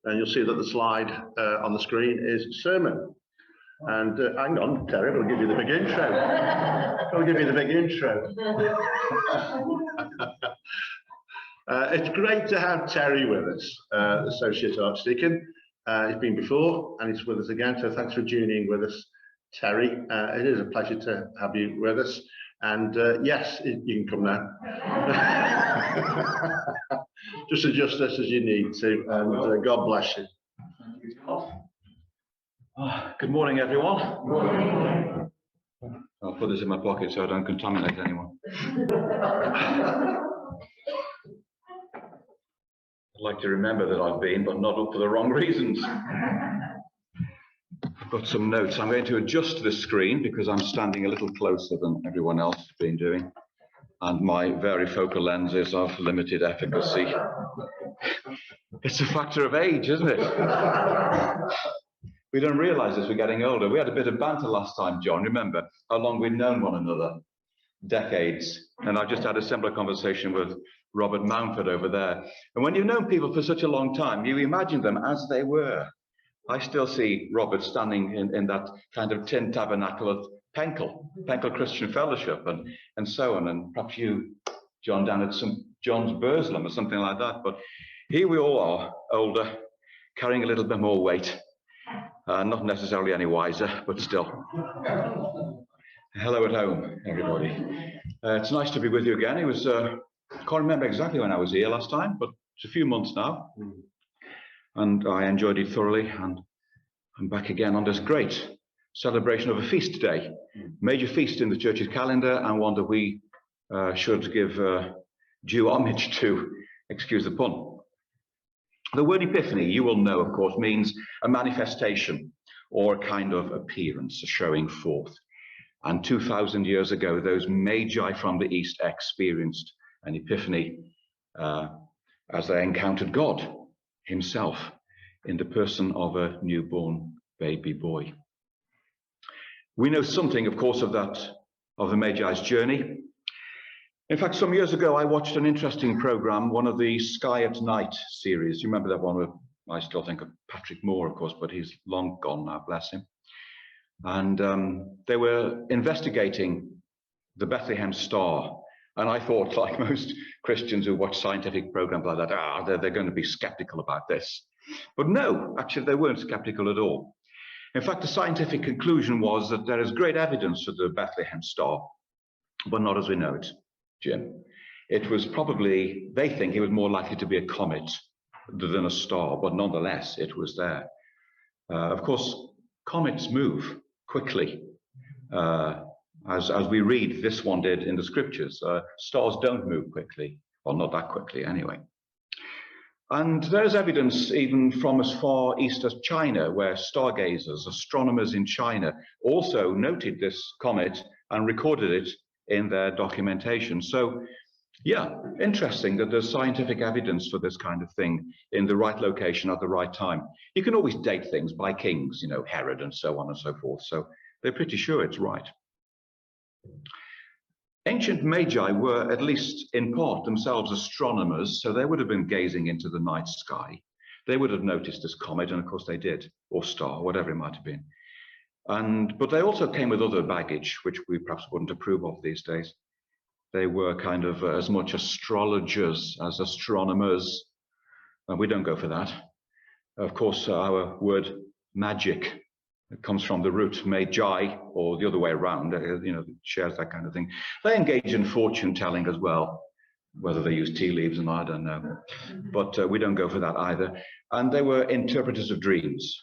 and you'll see that the slide on the screen is sermon. And hang on, Terry, we'll give you the big intro. I'll give you the big intro. It's great to have Terry with us, Associate Archdeacon. He's been before and he's with us again, so thanks for joining with us, Terry. It is a pleasure to have you with us. And yes, you can come now. Just adjust this as you need to, and God bless you. Thank you, John. Good morning, everyone. Good morning. I'll put this in my pocket so I don't contaminate anyone. I'd like to remember that I've been, but not up for the wrong reasons. I've got some notes. I'm going to adjust the screen because I'm standing a little closer than everyone else has been doing. And my varifocal lens is of limited efficacy. It's a factor of age, isn't it? We don't realise as we're getting older. We had a bit of banter last time, John. Remember how long we'd known one another? Decades. And I just had a similar conversation with Robert Mountford over there. And when you've known people for such a long time, you imagine them as they were. I still see Robert standing in that kind of tin tabernacle of Penkle Christian Fellowship and so on. And perhaps you, John, down at St. John's Burslem or something like that. But here we all are, older, carrying a little bit more weight. Not necessarily any wiser, but still. Hello at home, everybody. It's nice to be with you again. It was, I can't remember exactly when I was here last time, but it's a few months now. And I enjoyed it thoroughly, and I'm back again on this great celebration of a feast day. Major feast in the church's calendar, and one that we should give due homage to, excuse the pun. The word Epiphany, you will know, of course, means a manifestation or a kind of appearance, a showing forth. And 2,000 years ago, those magi from the East experienced an epiphany as they encountered God himself in the person of a newborn baby boy. We know something, of course, of the Magi's journey. In fact, some years ago, I watched an interesting program, one of the Sky at Night series. You remember that one with, I still think of Patrick Moore, of course, but he's long gone now, bless him. And they were investigating the Bethlehem star. And I thought, like most Christians who watch scientific programs like that, they're going to be skeptical about this. But no, actually, they weren't skeptical at all. In fact, the scientific conclusion was that there is great evidence for the Bethlehem star, but not as we know it. Jim, it was probably, they think it was more likely to be a comet than a star, but nonetheless, it was there. Of course, comets move quickly. As we read, this one did in the scriptures. Stars don't move quickly, well, not that quickly anyway. And there's evidence even from as far east as China, where stargazers, astronomers in China, also noted this comet and recorded it in their documentation. So yeah, interesting that there's scientific evidence for this kind of thing in the right location at the right time. You can always date things by kings, you know, Herod and so on and so forth. So they're pretty sure it's right. Ancient magi were, at least in part, themselves astronomers, so they would have been gazing into the night sky. They would have noticed this comet, and of course they did, or star, whatever it might have been. But they also came with other baggage, which we perhaps wouldn't approve of these days. They were kind of as much astrologers as astronomers, and we don't go for that. Of course, our word magic, it comes from the root magi, or the other way around, you know, shares that kind of thing. They engage in fortune telling as well, whether they use tea leaves and I don't know, but we don't go for that either. And they were interpreters of dreams.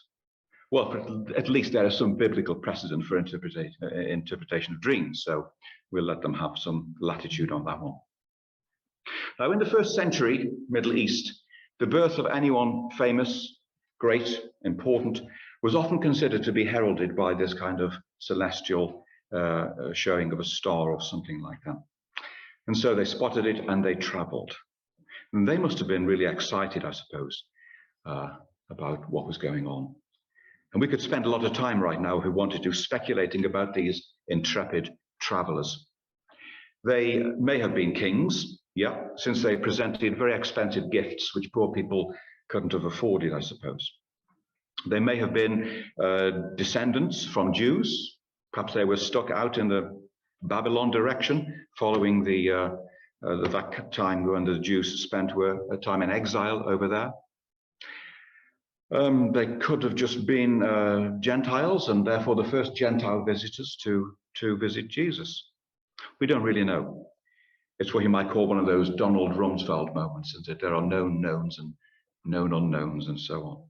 Well, at least there is some biblical precedent for interpretation of dreams, so we'll let them have some latitude on that one. Now, in the first century, Middle East, the birth of anyone famous, great, important, was often considered to be heralded by this kind of celestial showing of a star or something like that. And so they spotted it and they traveled. And they must have been really excited, I suppose, about what was going on. And we could spend a lot of time right now, if we wanted to, speculating about these intrepid travelers. They may have been kings, yeah, since they presented very expensive gifts, which poor people couldn't have afforded, I suppose. They may have been descendants from Jews. Perhaps they were stuck out in the Babylon direction following that time when the Jews spent a time in exile over there. They could have just been Gentiles, and therefore the first Gentile visitors to visit Jesus. We don't really know. It's what you might call one of those Donald Rumsfeld moments, isn't it? There are known knowns and known unknowns and so on.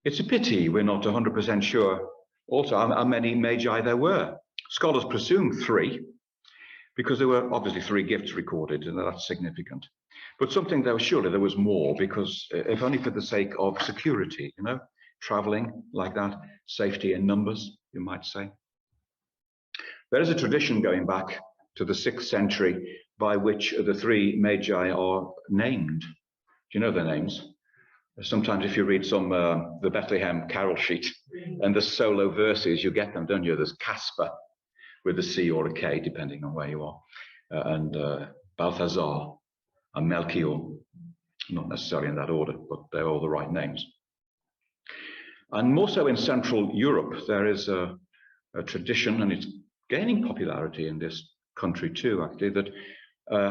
It's a pity we're not 100% sure also how many magi there were. Scholars presume 3, because there were obviously 3 gifts recorded, and that's significant. But something surely there was more, because if only for the sake of security, you know, traveling like that, safety in numbers, you might say. There is a tradition going back to the 6th century by which the 3 magi are named. Do you know their names? Sometimes if you read some the Bethlehem carol sheet and the solo verses, you get them, don't you? There's Caspar with a C or a K, depending on where you are, and Balthazar and Melchior, not necessarily in that order, but they're all the right names. And more so in Central Europe, there is a tradition, and it's gaining popularity in this country too, actually, that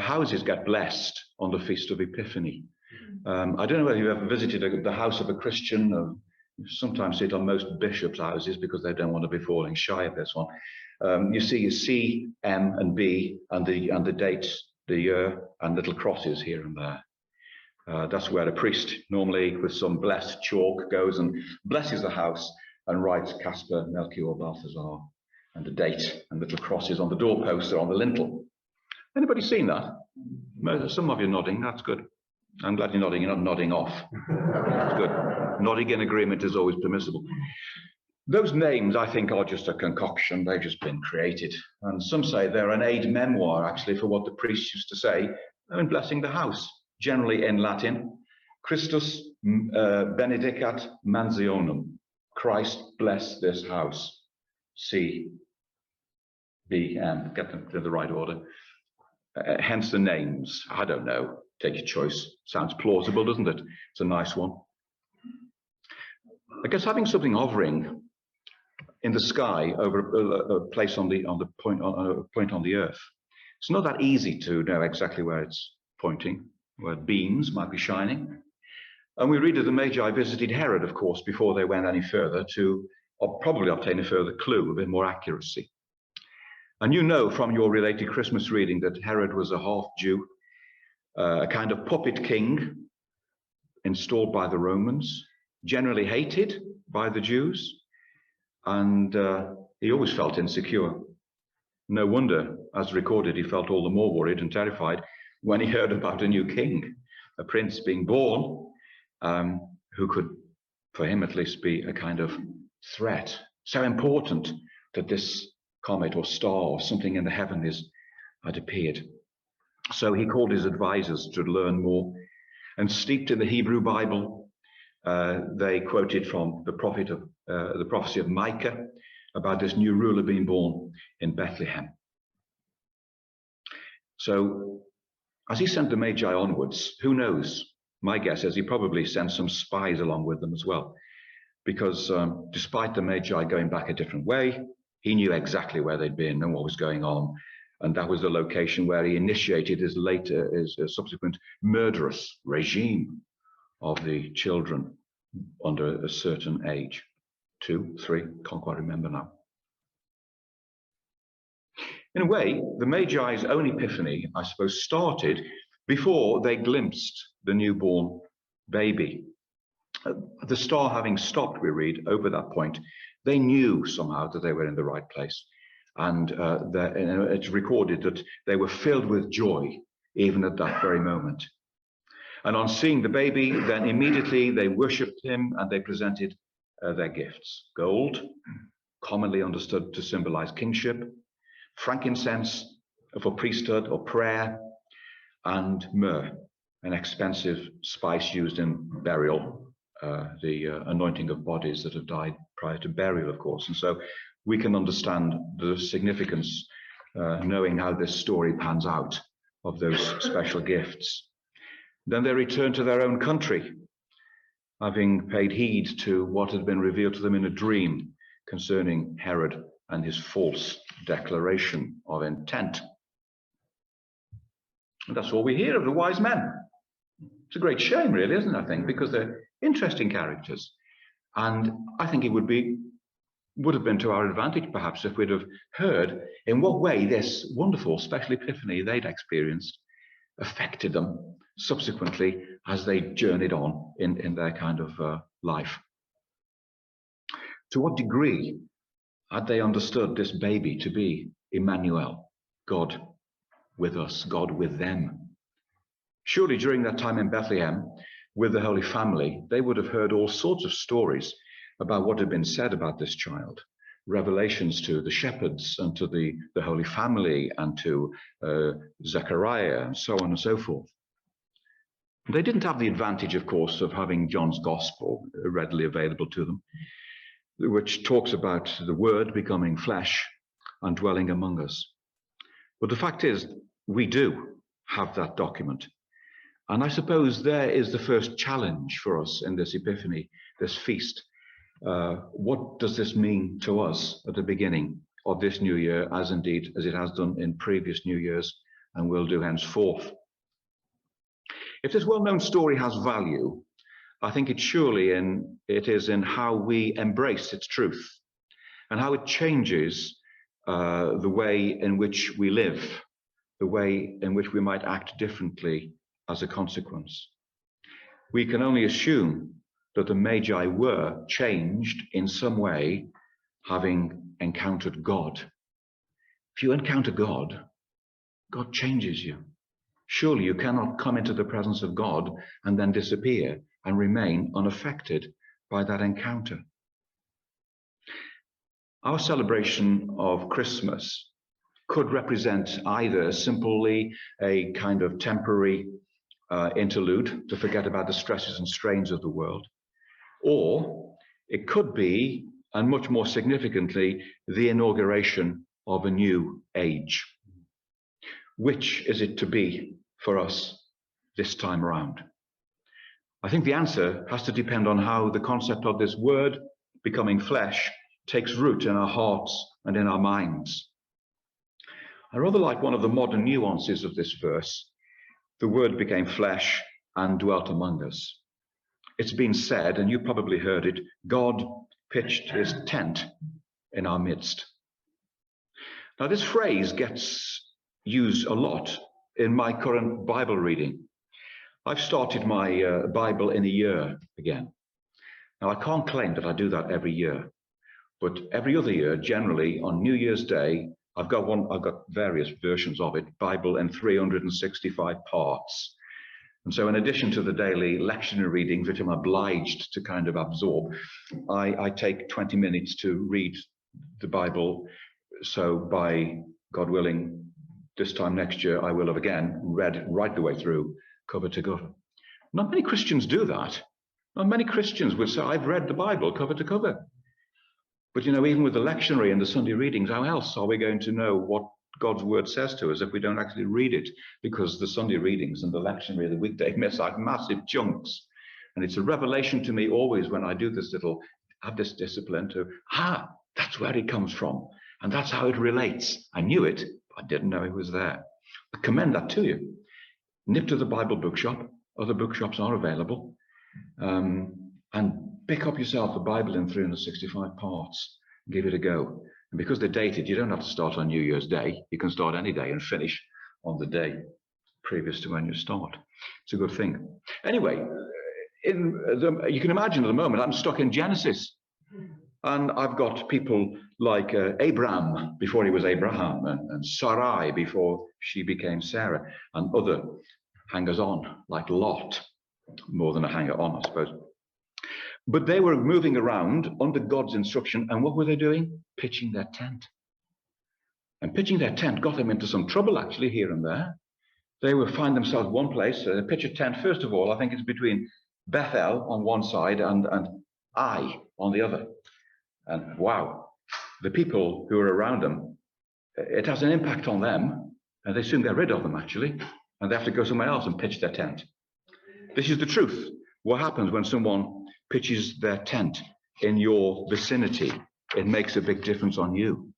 houses get blessed on the Feast of Epiphany. I don't know whether you've ever visited the house of a Christian. You sometimes see it on most bishops' houses because they don't want to be falling shy of this one. You see C, M, and B, and the dates, the year, and little crosses here and there. That's where a priest, normally with some blessed chalk, goes and blesses the house and writes Caspar, Melchior, Balthazar, and the date, and little crosses on the doorpost or on the lintel. Anybody seen that? Some of you nodding. That's good. I'm glad you're nodding. You're not nodding off. That's good. Nodding in agreement is always permissible. Those names, I think, are just a concoction. They've just been created. And some say they're an aid memoir, actually, for what the priests used to say in blessing the house, generally in Latin. Christus benedicat mansionem. Christ bless this house. C, B, M. Get them to the right order. Hence the names. I don't know. Take your choice. Sounds plausible, doesn't it? It's a nice one. I guess having something hovering in the sky over a place on the point on the earth, it's not that easy to know exactly where it's pointing, where beams might be shining. And we read that the Magi visited Herod, of course, before they went any further to probably obtain a further clue, a bit more accuracy. And you know from your related Christmas reading that Herod was a half Jew, a kind of puppet king installed by the Romans, generally hated by the Jews, and he always felt insecure. No wonder, as recorded, he felt all the more worried and terrified when he heard about a new king, a prince being born, who could, for him at least, be a kind of threat. So important that this comet or star or something in the heavens had appeared. So he called his advisors to learn more, and steeped in the Hebrew Bible, they quoted from the prophecy of Micah about this new ruler being born in Bethlehem. So as he sent the Magi onwards, who knows? My guess is he probably sent some spies along with them as well, because despite the Magi going back a different way, he knew exactly where they'd been and what was going on. And that was the location where he initiated his subsequent murderous regime of the children under a certain age. 2, 3, can't quite remember now. In a way, the Magi's own epiphany, I suppose, started before they glimpsed the newborn baby. The star having stopped, we read, over that point, they knew somehow that they were in the right place. And it's recorded that they were filled with joy, even at that very moment. And on seeing the baby, then immediately they worshipped him and they presented their gifts. Gold, commonly understood to symbolize kingship, frankincense for priesthood or prayer, and myrrh, an expensive spice used in burial, the anointing of bodies that have died prior to burial, of course. And so we can understand the significance, knowing how this story pans out, of those special gifts. Then they returned to their own country, having paid heed to what had been revealed to them in a dream concerning Herod and his false declaration of intent. And that's all we hear of the wise men. It's a great shame, really, isn't it, I think, because they're interesting characters. And I think it would have been to our advantage, perhaps, if we'd have heard in what way this wonderful special epiphany they'd experienced affected them subsequently as they journeyed on in their kind of life. To what degree had they understood this baby to be Emmanuel, God with us, God with them? Surely during that time in Bethlehem with the Holy Family, they would have heard all sorts of stories about what had been said about this child, revelations to the shepherds and to the Holy Family and to Zechariah and so on and so forth. They didn't have the advantage, of course, of having John's Gospel readily available to them, which talks about the Word becoming flesh and dwelling among us. But the fact is, we do have that document. And I suppose there is the first challenge for us in this Epiphany, this feast. What does this mean to us at the beginning of this new year, as indeed as it has done in previous New Years and will do henceforth? If this well-known story has value, I think it is in how we embrace its truth and how it changes the way in which we live, the way in which we might act differently as a consequence. We can only assume that the Magi were changed in some way, having encountered God. If you encounter God, God changes you. Surely you cannot come into the presence of God and then disappear and remain unaffected by that encounter. Our celebration of Christmas could represent either simply a kind of temporary interlude to forget about the stresses and strains of the world, or it could be, and much more significantly, the inauguration of a new age. Which is it to be for us this time around? I think the answer has to depend on how the concept of this Word becoming flesh takes root in our hearts and in our minds. I rather like one of the modern nuances of this verse. The Word became flesh and dwelt among us. It's been said, and you probably heard it, God pitched his tent in our midst. Now, this phrase gets used a lot in my current Bible reading. I've started my Bible in a year again. Now, I can't claim that I do that every year, but every other year, generally on New Year's Day, I've got various versions of it, Bible in 365 parts. And so in addition to the daily lectionary readings, which I'm obliged to kind of absorb, I take 20 minutes to read the Bible. So by God willing, this time next year, I will have again read right the way through, cover to cover. Not many Christians do that. Not many Christians would say, I've read the Bible cover to cover. But, you know, even with the lectionary and the Sunday readings, how else are we going to know what God's word says to us if we don't actually read it? Because the Sunday readings and the lectionary of the weekday miss like massive chunks. And it's a revelation to me always when I do this have this discipline to, that's where it comes from. And that's how it relates. I knew it, but I didn't know it was there. I commend that to you. Nip to the Bible bookshop. Other bookshops are available. And pick up yourself a Bible in 365 parts. Give it a go. And because they're dated, you don't have to start on New Year's Day. You can start any day and finish on the day previous to when you start. It's a good thing. Anyway, you can imagine at the moment, I'm stuck in Genesis. And I've got people like Abraham before he was Abraham, and Sarai before she became Sarah, and other hangers-on like Lot, more than a hanger-on, I suppose. But they were moving around under God's instruction, and what were they doing? Pitching their tent. And pitching their tent got them into some trouble, actually, here and there. They would find themselves one place, they pitch a tent, first of all, I think it's between Bethel on one side and Ai on the other. And wow, the people who are around them, it has an impact on them, and they soon get rid of them, actually, and they have to go somewhere else and pitch their tent. This is the truth. What happens when someone pitches their tent in your vicinity? It makes a big difference on you.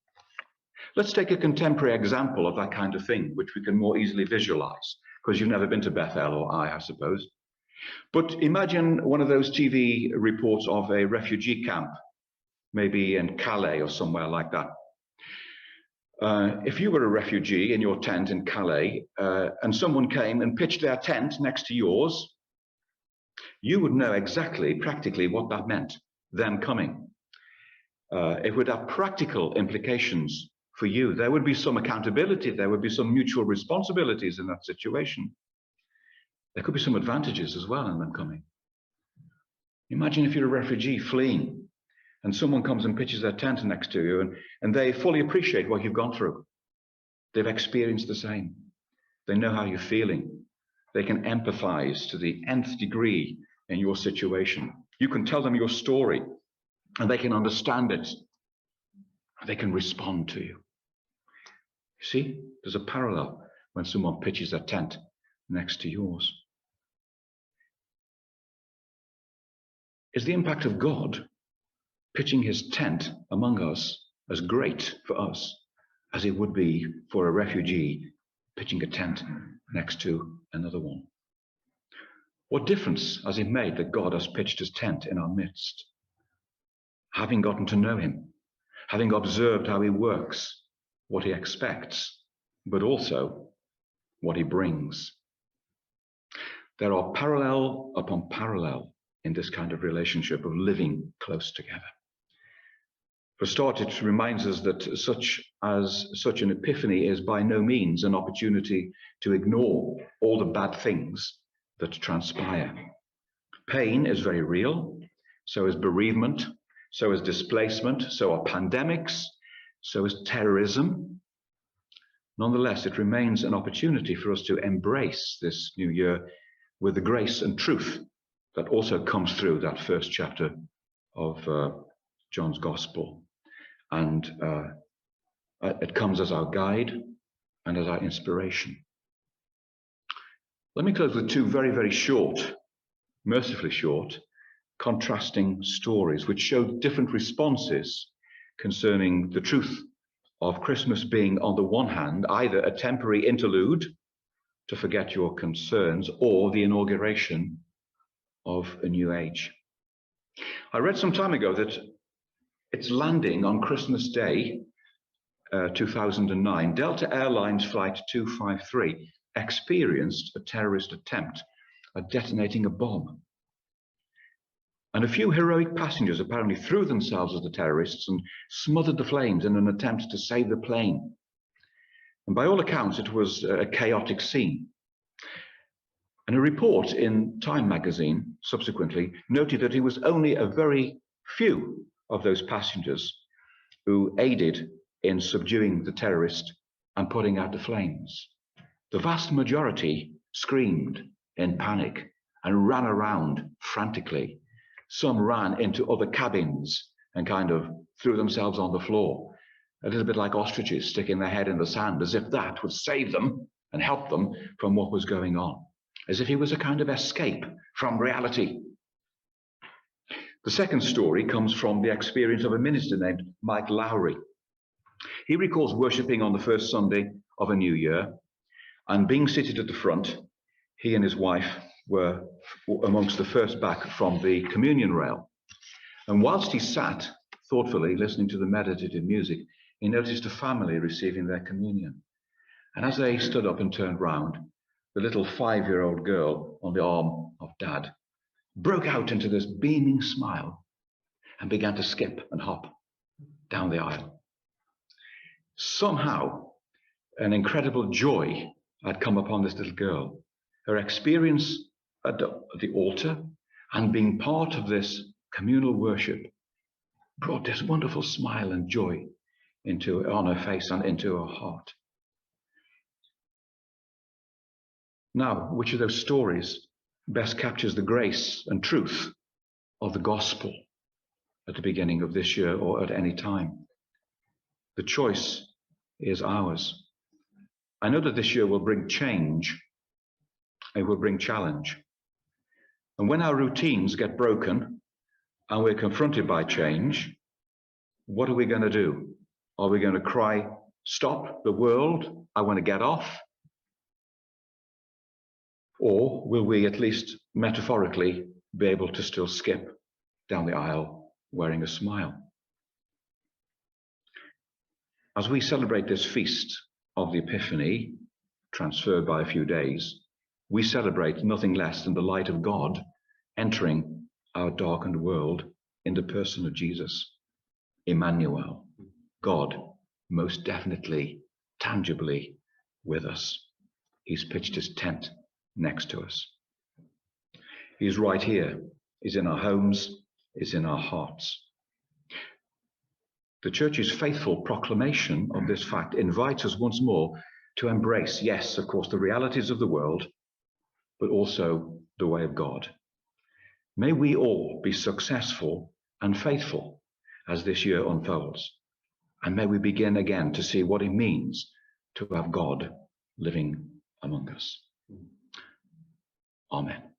Let's take a contemporary example of that kind of thing, which we can more easily visualize, because you've never been to Bethel, or I suppose. But imagine one of those TV reports of a refugee camp, maybe in Calais or somewhere like that. If you were a refugee in your tent in Calais, and someone came and pitched their tent next to yours, you would know exactly, practically, what that meant, them coming. It would have practical implications for you. There would be some accountability, there would be some mutual responsibilities in that situation. There could be some advantages as well in them coming. Imagine if you're a refugee fleeing and someone comes and pitches their tent next to you, and they fully appreciate what you've gone through. They've experienced the same. They know how you're feeling. They can empathize to the nth degree in your situation. You can tell them your story and they can understand it. They can respond to you. You see, there's a parallel when someone pitches their tent next to yours. Is the impact of God pitching his tent among us as great for us as it would be for a refugee pitching a tent next to another one? What difference has it made that God has pitched his tent in our midst? Having gotten to know him, having observed how he works, what he expects, but also what he brings. There are parallel upon parallel in this kind of relationship of living close together. For a start, it reminds us that such an epiphany is by no means an opportunity to ignore all the bad things that transpire. Pain is very real, so is bereavement, so is displacement, so are pandemics, so is terrorism. Nonetheless, it remains an opportunity for us to embrace this new year with the grace and truth that also comes through that first chapter of John's Gospel. And it comes as our guide and as our inspiration. Let me close with two very, very short, mercifully short, contrasting stories which show different responses concerning the truth of Christmas being, on the one hand, either a temporary interlude to forget your concerns or the inauguration of a new age. I read some time ago that its landing on Christmas Day, 2009, Delta Airlines Flight 253 experienced a terrorist attempt at detonating a bomb. And a few heroic passengers apparently threw themselves at the terrorists and smothered the flames in an attempt to save the plane. And by all accounts, it was a chaotic scene. And a report in Time magazine subsequently noted that it was only a very few of those passengers who aided in subduing the terrorist and putting out the flames. The vast majority screamed in panic and ran around frantically. Some ran into other cabins and kind of threw themselves on the floor, a little bit like ostriches sticking their head in the sand, as if that would save them and help them from what was going on, as if it was a kind of escape from reality. The second story comes from the experience of a minister named Mike Lowry. He recalls worshipping on the first Sunday of a new year, and being seated at the front, he and his wife were amongst the first back from the communion rail. And whilst he sat thoughtfully listening to the meditative music, he noticed a family receiving their communion. And as they stood up and turned round, the little 5-year-old girl on the arm of Dad broke out into this beaming smile and began to skip and hop down the aisle. Somehow, an incredible joy had come upon this little girl. Her experience at the altar and being part of this communal worship brought this wonderful smile and joy on her face and into her heart. Now, which of those stories best captures the grace and truth of the gospel at the beginning of this year or at any time? The choice is ours. I know that this year will bring change. It will bring challenge. And when our routines get broken and we're confronted by change, what are we going to do? Are we going to cry, stop the world, I want to get off? Or will we at least metaphorically be able to still skip down the aisle wearing a smile? As we celebrate this feast of the Epiphany, transferred by a few days, we celebrate nothing less than the light of God entering our darkened world in the person of Jesus, Emmanuel, God most definitely, tangibly with us. He's pitched his tent next to us. He's right here. He's in our homes. He's in our hearts. The Church's faithful proclamation of this fact invites us once more to embrace, yes, of course, the realities of the world, but also the way of God. May we all be successful and faithful as this year unfolds. And may we begin again to see what it means to have God living among us. Amen.